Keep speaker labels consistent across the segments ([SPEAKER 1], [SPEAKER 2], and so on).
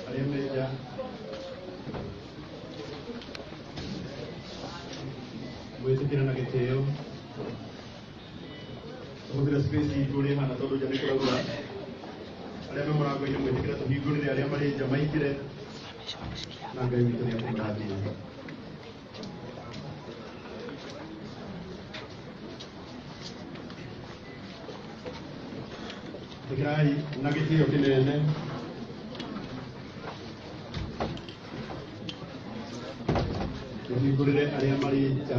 [SPEAKER 1] Aliyemeja mwetikira na giteo kugira space ituri hana tondu jani kuragura aria me murango ine mwetikira tuhingurire aria mari nja maingire na Ngai witu ni akumurathima. Tikirai na gitio kinene tuhingurire aria mari nja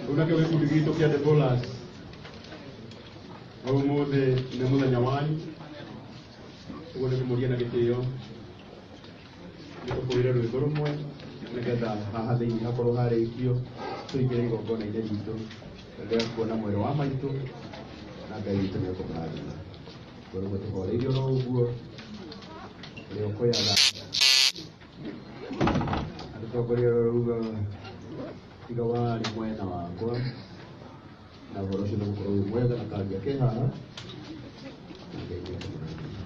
[SPEAKER 1] Una que veku digito kia de bolas au mode ne muthenya wanyu ugo ni kumuria na gitio niko kuira rwimbo rumwe nigetha haha thiini hakorwo harikio tuingire igongona ine ritu ndio kuona mwiri wa maitu na Ngai witu ni akumurathima koguo tuhoreirio ro uguo rio koyaga atutongoria ruga tiga wari mwena wakwa na horo cio nigukorwo wi mwega na kangia ke haha na Ngai ni akumurathima.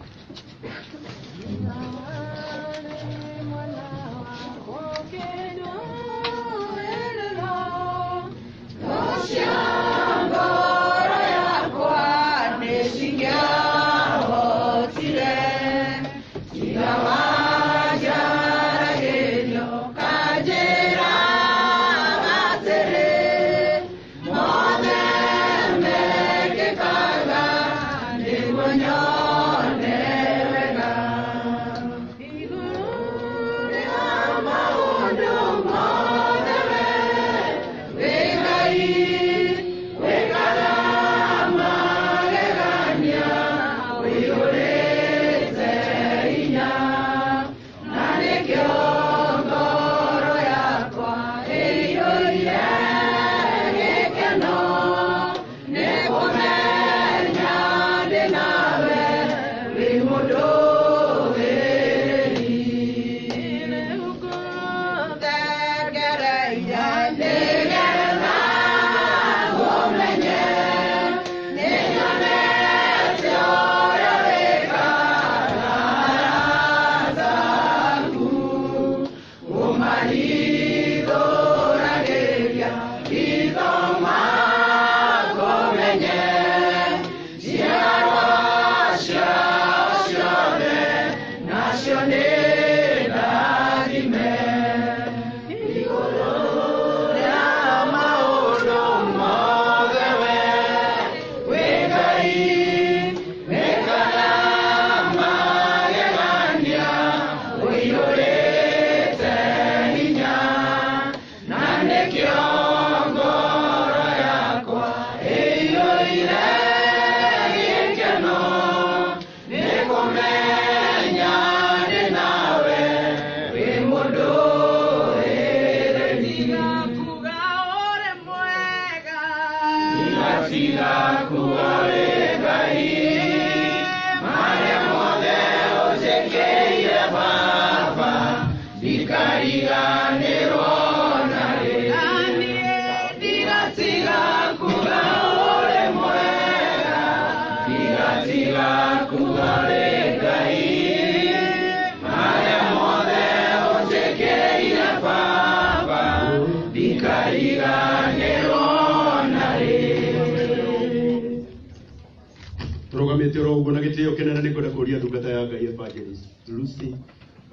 [SPEAKER 1] Turugamite ro ugo na gitio kinene ni kwenda kuria ndungata ya Ngai Evangelist Lucy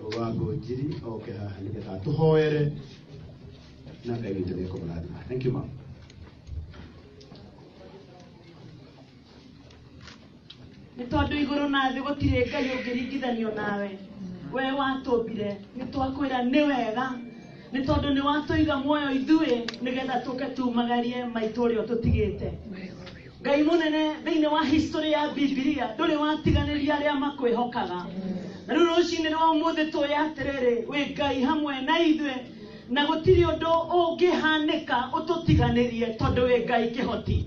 [SPEAKER 1] Owango Njiri oke haha nigetha tuhoere na Ngai witu ni akumurathima. Thank you ma'am.
[SPEAKER 2] Ni tondu iguru na thi gutire Ngai ungiringithanio nawe we watumbire ni twakwira ni wega ni tondu ni watuiga muoyo ithui nigetha tuke tumagarie maitu uria tutigite Ngai munene thiini wa history ya Biblia nduri watiganiria aria makwihokaga na riu rucini rwa umuthi tuyatiriri wi Ngai hamwe na ithui na gutiri undu ungihanika ututiganirie tondu wi Ngai kihoti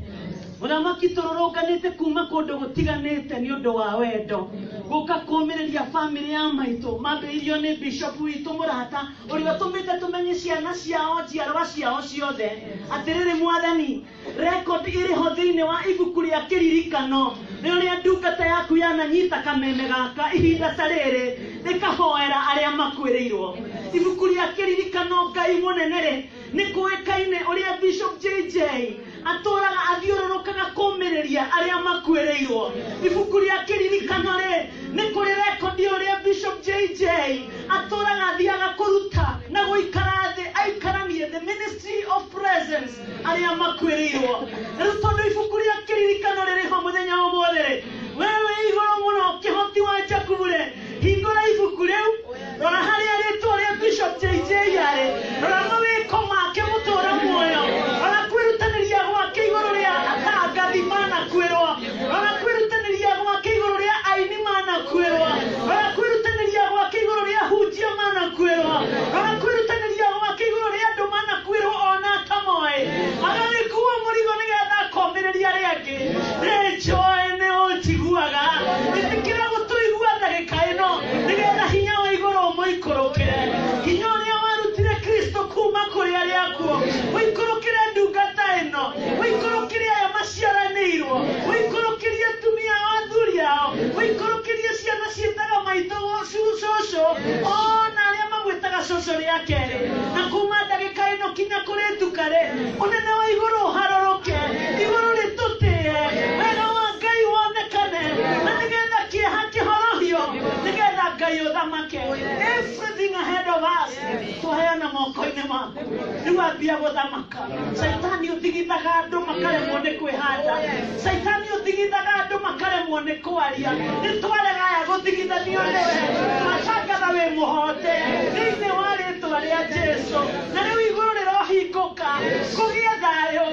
[SPEAKER 2] Muramaki tororonganite kuma kundu gutiganite ni undu wa wendo guka kumireria family ya maitu mambiririo ni bishop witu murata uri batumite tumenye ciana ciao njiarwa ciao ciothe atiriri mwathani record iri ho thiini wa ibuku ria kiririkano ni uria ndungata yaku yananyita kameme gaka ihinda tariri rikahoera aria makwiriirwo ibuku ria kiririkano Ngai munenere ni kuikaine uria Bishop JJ aturaga athiururukaga kumireria aria makwiriirwo ibuku ria kiririkano ri ni kuri record uria Bishop JJ aturaga athiaga kuruta na guikara thi aikaranie the ministry of presence aria makwiriirwo tondu ibuku ria kiririkano riri ho muthenya umwe wewe igoro muno kihoti wa Jakubu ri hingura ibuku riu rora haria ritwa ria Bishop JJ yari rora mawiko make mutura muoyo rora kwirutaniria gwake igoro ria atangathi mana kwirwo rora kwirutaniria gwake igoro ria aini mana kwirwo rora kwirutaniria gwake igoro ria hunjia mana kwirwo rora kwirutaniria gwake igoro ria andu mana kwirwo ona tamoe agagikuwa murigo nigetha komereria riangi rejoe ne otiguaga itikira gutuigua ndagika ino nigetha hinya wa igoro muikorokere hinya uria warutire Kristo kuma kuri aria akuo muikorokere ndungata ino muikorokere aya maciaranirwo muikorokere atumia athuri ao muikorokere ciana cietaga maitho cucu ona aria magwetaga cucu ria keri na kuma ndagika ino kinya kuri tukare unene wa igoro haroroke igoro ritutie wega wa Ngai wonekane na nigetha kieha kihorohio nigetha Ngai uthamake everything ahead of us tuheana moko-ini maku riu ambia guthamaka Saitani uthigithaga andu makaremwo ni kwihanda Saitani uthigithaga andu makaremwo ni kwaria nitwarega aya guthigithanio niwe matangatha wi muhote thiini wa ritwa ria Jesu na riu iguru rirohinguka kugia thayo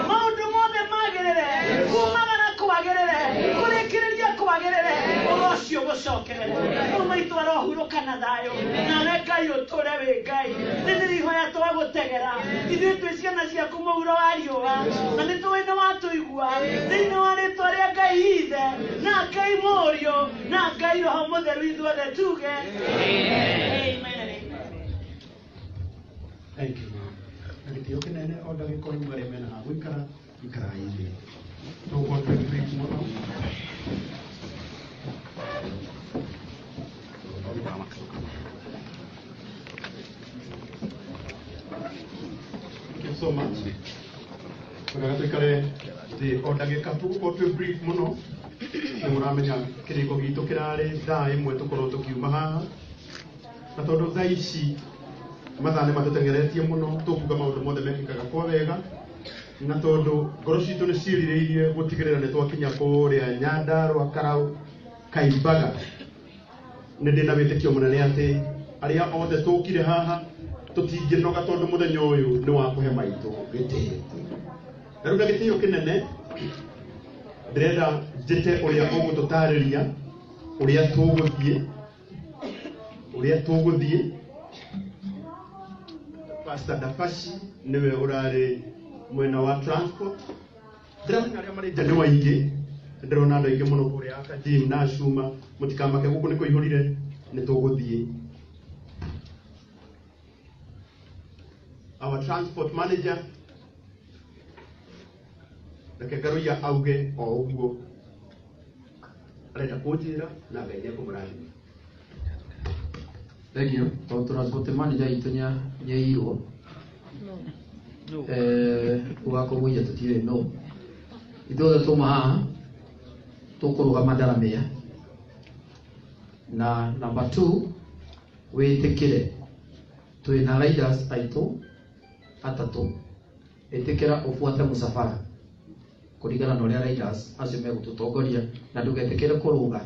[SPEAKER 2] maundu mothe magirire kumagara kwagirire kurikiriria kwagirire urocio gucokerere umaitu arohuruka na thayo nawe Ngai uture wi Ngai nindirihoya twagutegera ithuĩ twĩ ciana ciaku mũhuro wa riũa na nĩtũĩ watũigua thĩinĩ wa rĩtwa rĩa Ngai ithe na Ngai mũriũ na Ngai roho mũtheru ithuothe tuge amen.
[SPEAKER 1] Thank you, ma'am. Na gĩtĩo kĩnene o ndagĩka ĩmwe arĩa mena ha gũikara ikarai thĩ tũgwatwo nĩ mũno so much. Kuna tukare the odageka tuko tu brief muno. Muramenya kiriko gitu kirare thaa imwe tukorwo tukiuma haha. Na tondu thaa ici mathane matutengeretie muno tukuga maundu mothe mekikaga kwa wega. Na tondu ngoro citu ni ciĩrirĩirie gutigirira ni twakinya kuria Nyandarua Karau Kaimbaga. Nĩ ndĩna wĩtĩkio mũnene atĩ aria othe tukire haha tutingĩnoga tondu muthenya uyu ni wa kuhe maitũ gĩtĩo. Na rĩu gĩtĩo kĩnene ndĩrenda njĩte ũrĩa ũgũtũtarĩria ũrĩa tũgũthiĩ Pastor Dafashi niwe ũrarĩ mwena wa transport. Ndĩramenya arĩa marĩ nja nĩ waingĩ ndĩrona andũ aingĩ mũno kũrĩa aka Jim na Shuma mũtikamake gũkũ nĩ kũihũrire nĩ tũgũthiĩ. Our transport manager reke ngaruia auge o ũguo arenda kũnjĩra na Ngai nĩekũmũrathima.
[SPEAKER 3] Thank you. Transport manager itonya nyeirwo wako mwenye tutire no ithuothe tuma haha tukurugama Ndaramia na number 2 witikire twina riders aitu atatu itikira ufuate musafara kuringana na uria riders acio megututongoria na ndugetikire kuruga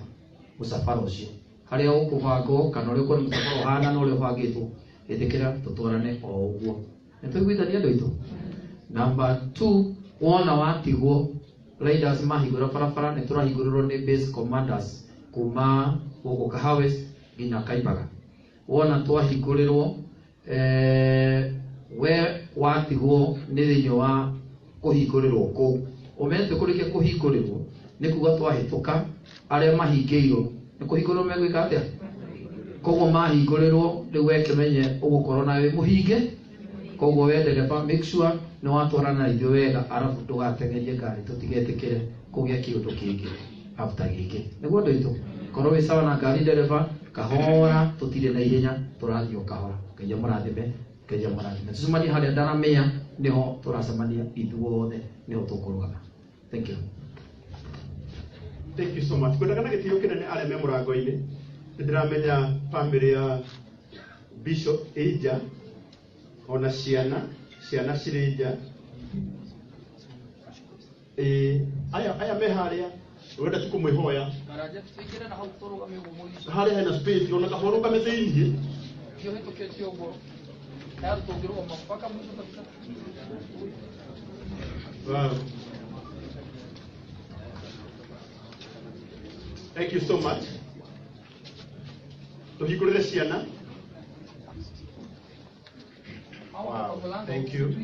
[SPEAKER 3] musafara ucio haria ukubangwo kana uria kuri musafara uhana na uria ubangitwo itikira tutwarane o uguo nituiguithania andu aitu. Number 2 wona watigwo riders mahingura barabara niturahingũrĩrwo ni base commanders kuma guku Kahawes nginya Kaimbaga. Wona twahingũrĩrwo we watigwo nĩ thĩinĩ wa kũhingũrĩrwo kũu umete kurike kuhingurirwo ni kuga twahituka aria mahingiirwo ni kuhingurwo megwika atia koguo mahingurirwo riu wekimenye ugukorwo nawe muhinge koguo wendereba make sure ni watwarana na ithuĩ wega arabu ndugatengerie ngari tutigetikire kugia kiundu kingi after giki niguo ndoito korwo wi sawa na ngari ndereba kahora tutire na ihenya turathio kahora Ngai mũrathime Ngai mũrathime tucemanie harĩa ndaramenya niho turacemania ithuothe niho tukurugama. Thank you.
[SPEAKER 1] Thank you so much. Kwenda kana gĩtĩo kĩnene arĩa me mũrango-inĩ nĩndĩramenya family ya Bishop Eja ona ciana cirĩ nja aya me harĩa wenda tu kũmwĩhoya harĩa hena space ona kahoro kame thĩinĩ wow. Thank you so much. Tuhingũrĩre ciana. Wow. Thank you.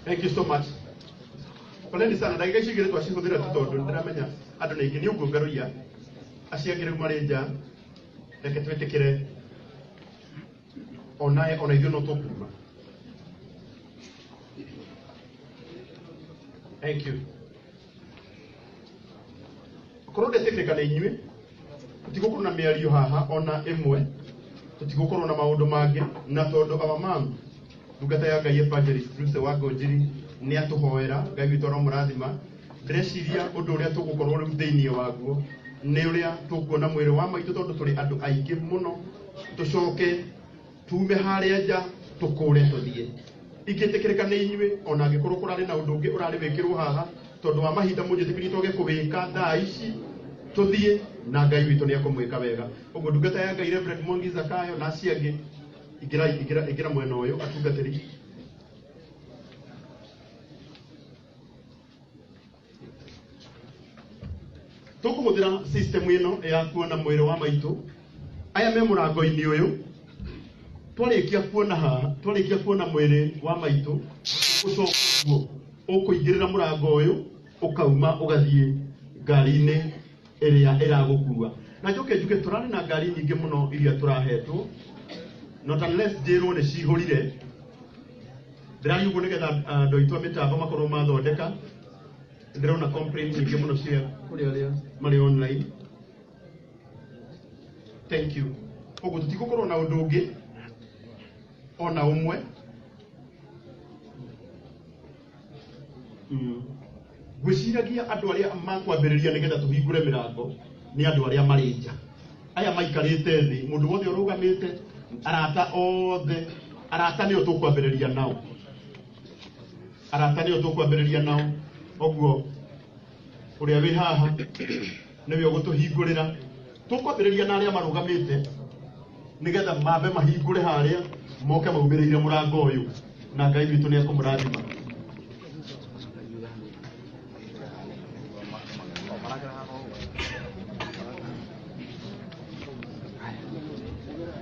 [SPEAKER 1] Thank you so much. Poleni sana ndagika ici igĩrĩ twacihũthĩra tondũ nĩndĩramenya andũ nĩ aingĩ nĩ ũguo ngaruia aciangĩrĩu marĩ nja reke twĩtĩkĩre ona ithuĩ no tũkuuma. Thank you. Korwo ndetĩkĩrĩka nĩ inyuĩ tũtigũkorwo na mĩario haha ona ĩmwe tũtigũkorwo na maũndũ mangĩ na tondũ our mom ndungata ya Ngai Evangelist Lucy Wangũnjiri nĩ atũhoera Ngai witũ ro mũrathima ndĩreciria ũndũ ũrĩa tũgũkorwo rĩu thĩinĩ waguo nĩ ũrĩa tũkuona mwĩrĩ wa maitũ tondũ tũrĩ andũ aingĩ mũno tũcoke tume harĩa nja tũkũre tũthiĩ ingĩtĩkĩrĩka nĩ inyuĩ ona angĩkorwo kũrarĩ na ũndũ ũngĩ ũrarĩ wĩkĩrwo haha tondũ wa mahinda mũnjĩtĩkĩrie tũge kũwĩka thaa ici tũthiĩ na Ngai witũ nĩ akũmwĩka wega. Ũguo ndungata ya Ngai Reverend Mwangi Zakayo na acio angĩ ingĩra mwena ũyũ atungatĩri. Tũkũhũthĩra system ĩno ya kuona mwĩrĩ wa maitũ aya me mũrango-inĩ ũyũ twarĩkia kuona haha twarĩkia kuona mwĩrĩ wa maitũ ũcokuo ũkũingĩrĩra mũrango ũyũ ũkauma ũgathiĩ ngari-inĩ ĩrĩa ĩragũkua na njoke njuge tũrarĩ na ngari nyingĩ mũno iria tũrahetwo not unless njĩrwo nĩ cihũrire ndĩrari ũguo nĩgetha andũ aitũ a mĩtambo makorwo mathondeka ndĩrona complaint nyingĩ mũno cia kũrĩa arĩa marĩ online. Thank you. Ũguo tũtigũkorwo na ũndũ ũngĩ ona ũmwe gwĩciragia andũ arĩa makwambĩrĩria nĩgetha tũhingũre mĩrango nĩ andũ arĩa marĩ nja aya maikarĩte thĩ mũndũ wothe ũrũgamĩte arata othe arata nĩo tũkwambĩrĩria nao ũguo ũrĩa wĩ haha nĩwe ũgũtũhingũrĩra tũkwambĩrĩria na arĩa marũgamĩte nĩgetha mambe mahingũre harĩa moke maumĩrĩire mũrango ũyũ na Ngai witũ nĩ akũmũrathima.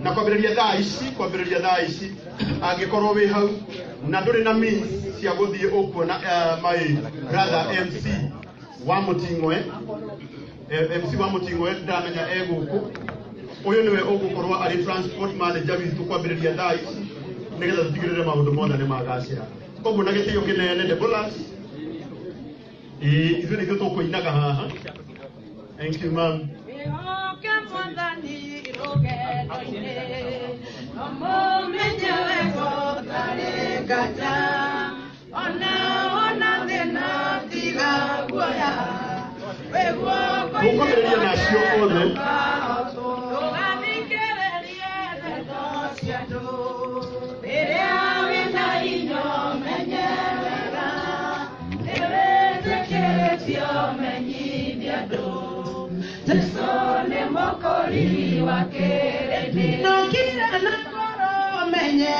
[SPEAKER 1] Na kwambĩrĩria thaa ici angĩkorwo wĩ hau na ndũrĩ na means cia gũthiĩ ũkuona my brother MC wa Mũting'oe ndamenya egũkũ ũyũ nĩwe ũgũkorwo arĩ transport manager witũ kwambĩrĩria thaa ici nĩgetha tũtigĩrĩre maũndũ mothe nĩ magacĩra. Koguo na gĩtĩo kĩnene Debolas ithuĩ nĩkĩo tũkũinaga haha. Thank you ma'am. Tũkwambĩrĩria nacio othe
[SPEAKER 2] no kira na koro menye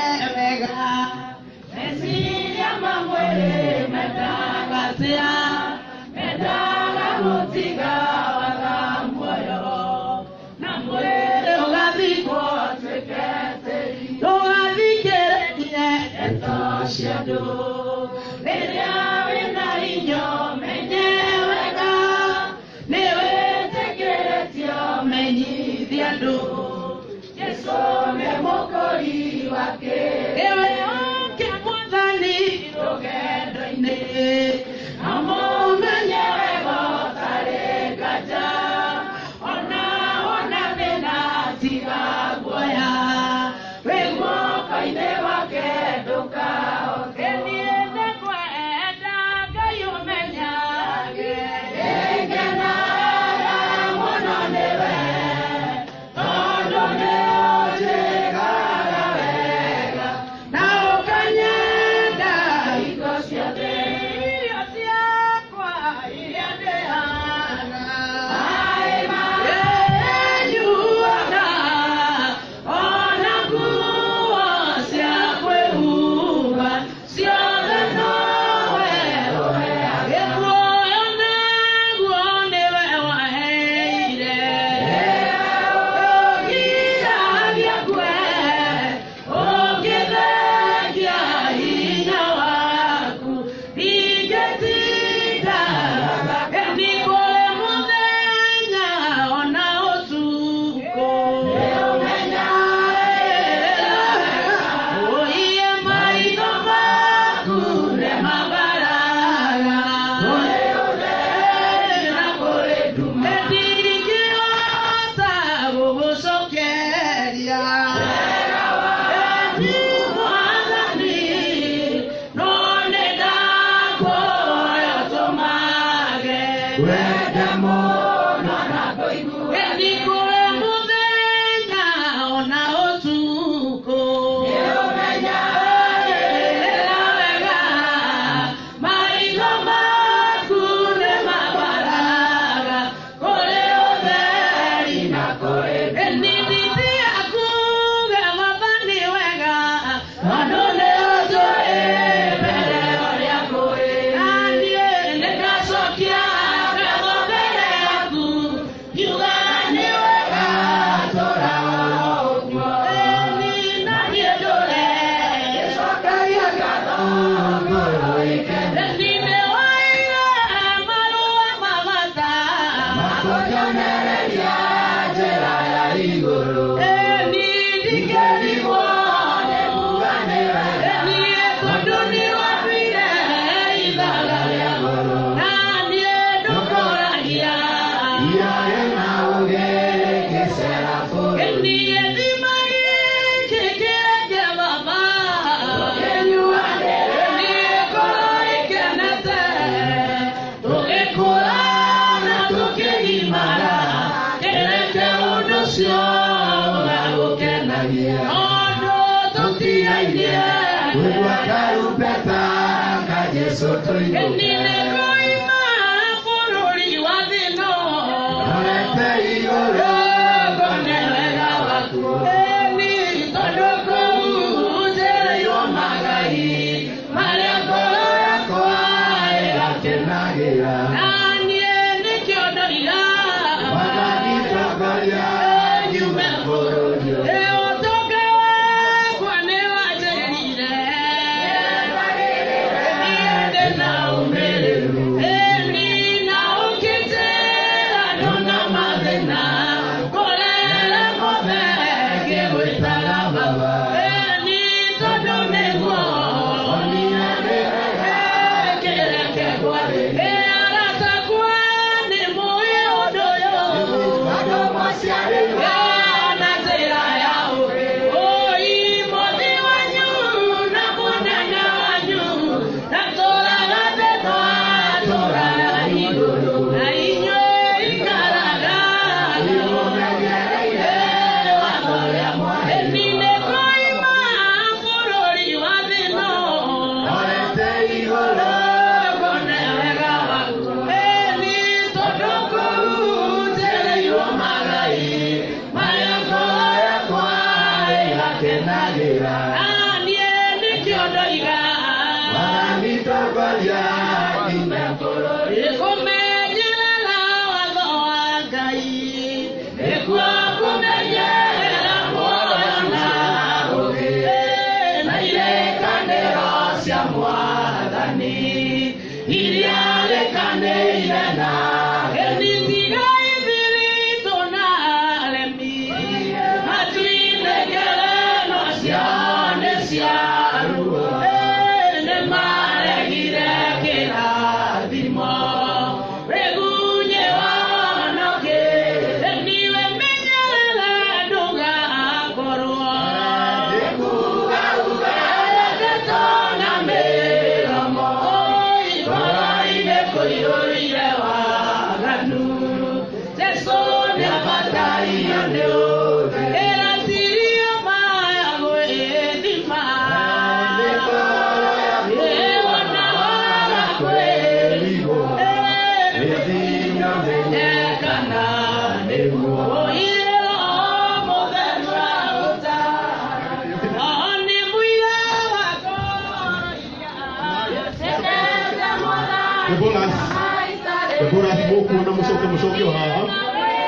[SPEAKER 4] Hey,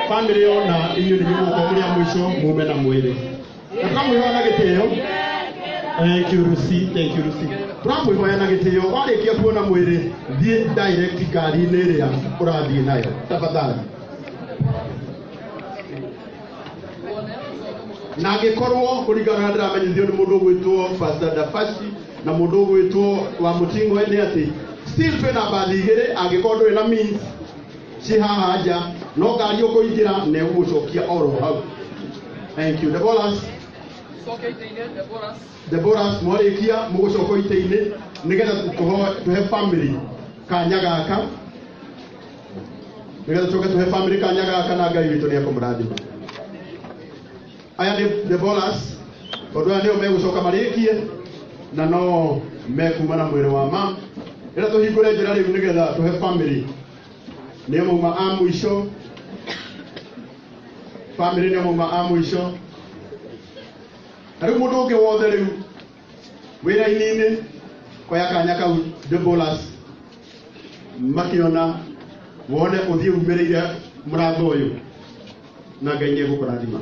[SPEAKER 1] Family ona iyo ni muko muri mwisho mume na mwele. Kama mwana giteo. Thank you Lucy. Kama mwana giteo wale kia kuona mwele thie direct gari nerea urathie nayo. Tafadhali. Na gikorwo kurigana ndiramenyithio ni mundu gwitwo Pastor Dafashi na mundu gwitwo wa mutingo ene ati still pena baligere agikorwo ina means si haja no ngari ukuingira ne ugucokia oro hau. Thank you. Deborah mwarikia mugucoka ite-ini nigetha tuhe family kanya gaka nigetha tuhe family kanya gaka na Ngai witu ni akumurathima. Aya ni Deborah odwa nio megucoka marikie na no mekuma na mwiri wa mam ira tuhingure njira riu nigetha tuhe family ni mauma a mwisho. Family ni mauma a mwisho. Riu mundu ungi wothe riu wira inini kwa yakanya kau Deborah makiona wone uthie umirire murango uyu na Ngai ni gukurathima.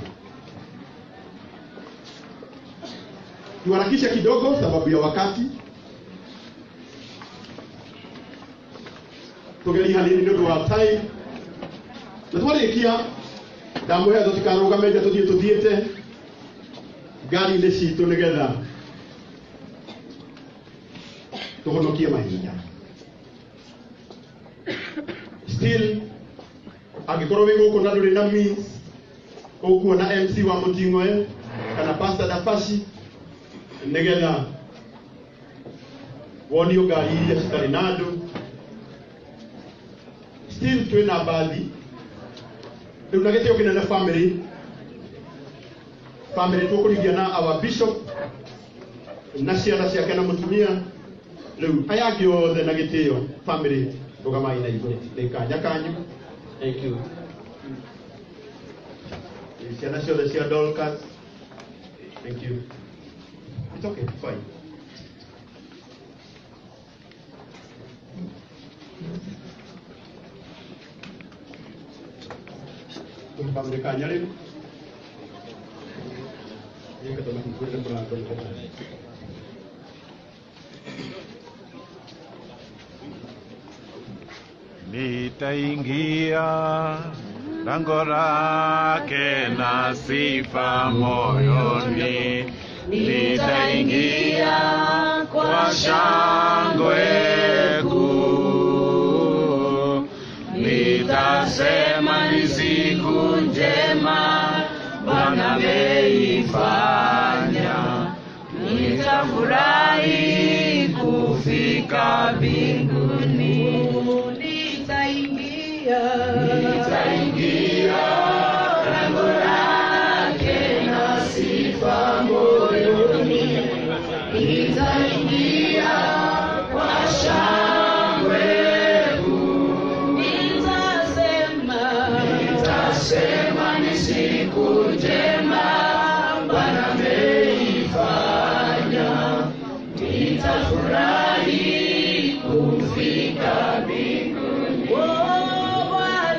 [SPEAKER 1] Tuharakisha kidogo sababu ya wakati. Tugeri hanini ndio wa time. Na twarikia damu ya tutikaruga meja tuthiete gari ile citu nigetha tuhonokie mahinya. Still agikorwo wi guku na nduri na means ukuona MC wa mutingoe kana Pastor Dafashi nigetha wonio ngari iria citari na andu. Still twina bathi riu na gitio kinene family tukuringia na our bishop na ciana ciake na mutumia riu aya giothe na gitio family rugamai na iguru ndikanya kanyu. Thank you. Ciana ciothe cia Dorcas. Thank you. It's okay, fine. Pembangunan riu ini ketemu kuda berangkat
[SPEAKER 4] nitaingia lango lake na sifa moyoni, nitaingia kwa shangwe kuu, nitasema ni siku njema Bwana ameifanya, nitafurahi kufika mbinguni, nitaingia lango lake na sifa moyoni, nitaingia kwa shangwe kuu, nitasema ni siku njema Bwana ameifanya, nitafurahi kufika mbinguni. Oh, Bwana